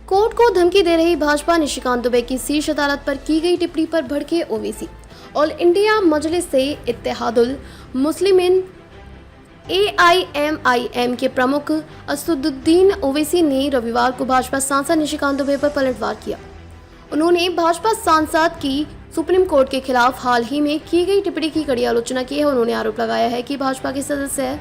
Court को धमकी दे रही भाजपा निशिकांत दुबे की शीर्ष अदालत पर की गई टिप्पणी पर भड़के ओवैसी। ऑल इंडिया मजलिस से इत्तेहादुल मुस्लिमीन AIMIM के प्रमुख असदुद्दीन ओवैसी ने रविवार को भाजपा सांसद निशिकांत दुबे पर पलटवार किया। उन्होंने भाजपा सांसद की सुप्रीम कोर्ट के खिलाफ हाल ही में की गई टिप्पणी की कड़ी आलोचना की है। उन्होंने आरोप लगाया है कि भाजपा के सदस्य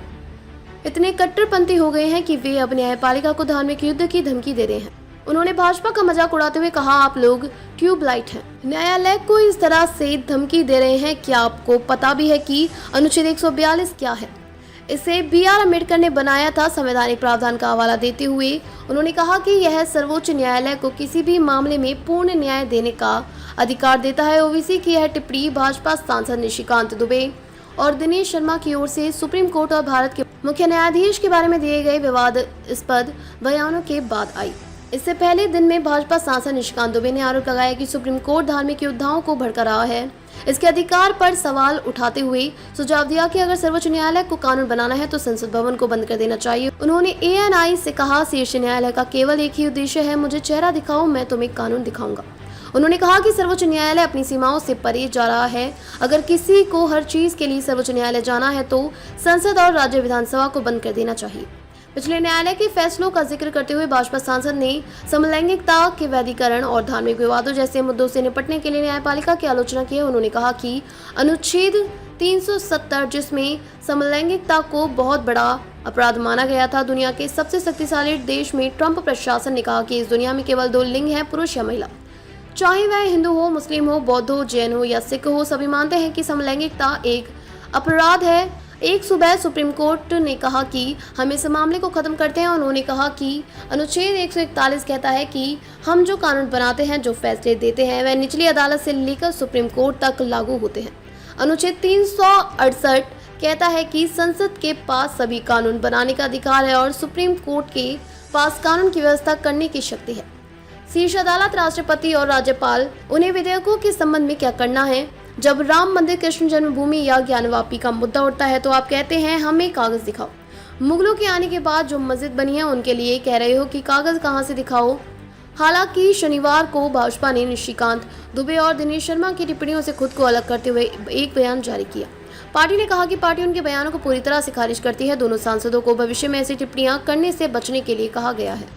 इतने कट्टरपंथी हो गए हैं कि वे अब न्यायपालिका को धार्मिक युद्ध की धमकी दे रहे हैं। उन्होंने भाजपा का मजाक उड़ाते हुए कहा, आप लोग ट्यूबलाइट हैं, न्यायालय को इस तरह से धमकी दे रहे हैं। क्या आपको पता भी है कि अनुच्छेद 142 क्या है? इसे BR अम्बेडकर ने बनाया था। संवैधानिक प्रावधान का हवाला देते हुए उन्होंने कहा कि यह सर्वोच्च न्यायालय को किसी भी मामले में पूर्ण न्याय देने का अधिकार देता है। ओवैसी की यह टिप्पणी भाजपा सांसद निशिकांत दुबे और दिनेश शर्मा की ओर से सुप्रीम कोर्ट और भारत के मुख्य न्यायाधीश के बारे में दिए गए विवादास्पद बयानों के बाद आई। इससे पहले दिन में भाजपा सांसद निशिकांत दुबे ने आरोप लगाया कि सुप्रीम कोर्ट धार्मिक योद्धाओं को भड़का रहा है। इसके अधिकार पर सवाल उठाते हुए सुझाव दिया कि अगर सर्वोच्च न्यायालय को कानून बनाना है तो संसद भवन को बंद कर देना चाहिए। उन्होंने ANI से कहा, शीर्ष न्यायालय का केवल एक ही उद्देश्य है, मुझे चेहरा दिखाओ, मैं तुम्हें कानून दिखाऊंगा। उन्होंने कहा कि सर्वोच्च न्यायालय अपनी सीमाओं से परे जा रहा है। अगर किसी को हर चीज के लिए सर्वोच्च न्यायालय जाना है तो संसद और राज्य विधानसभा को बंद कर देना चाहिए। पिछले न्यायालय के फैसलों का जिक्र करते हुए भाजपा सांसद ने समलैंगिकता के वैधीकरण और धार्मिक विवादों जैसे मुद्दों से निपटने के लिए न्यायपालिका की आलोचना की है। उन्होंने कहा कि अनुच्छेद 370 जिसमें समलैंगिकता को बहुत बड़ा अपराध माना गया था, दुनिया के सबसे शक्तिशाली देश में ट्रंप प्रशासन ने कहा कि इस दुनिया में केवल 2 लिंग हैं, पुरुष या महिला। चाहे वह हिंदू हो, मुस्लिम हो, बौद्ध हो, जैन हो या सिख हो, सभी मानते हैं कि समलैंगिकता एक अपराध है। एक सुबह सुप्रीम कोर्ट ने कहा कि हम इस मामले को खत्म करते हैं। उन्होंने कहा कि अनुच्छेद 141 कहता है कि हम जो कानून बनाते हैं, जो फैसले देते हैं, वह निचली अदालत से लेकर सुप्रीम कोर्ट तक लागू होते हैं। अनुच्छेद 368 कहता है कि संसद के पास सभी कानून बनाने का अधिकार है और सुप्रीम कोर्ट के पास कानून की व्यवस्था करने की शक्ति है। शीर्ष अदालत, राष्ट्रपति और राज्यपाल, उन्हें विधेयकों के संबंध में क्या करना है। जब राम मंदिर, कृष्ण जन्मभूमि या ज्ञानवापी का मुद्दा उठता है तो आप कहते हैं हमें कागज दिखाओ। मुगलों के आने के बाद जो मस्जिद बनी है उनके लिए कह रहे हो कि कागज कहां से दिखाओ। हालांकि शनिवार को भाजपा ने निशिकांत दुबे और दिनेश शर्मा की टिप्पणियों से खुद को अलग करते हुए एक बयान जारी किया। पार्टी ने कहा कि पार्टी उनके बयानों को पूरी तरह से खारिज करती है। दोनों सांसदों को भविष्य में ऐसी टिप्पणियां करने से बचने के लिए कहा गया है।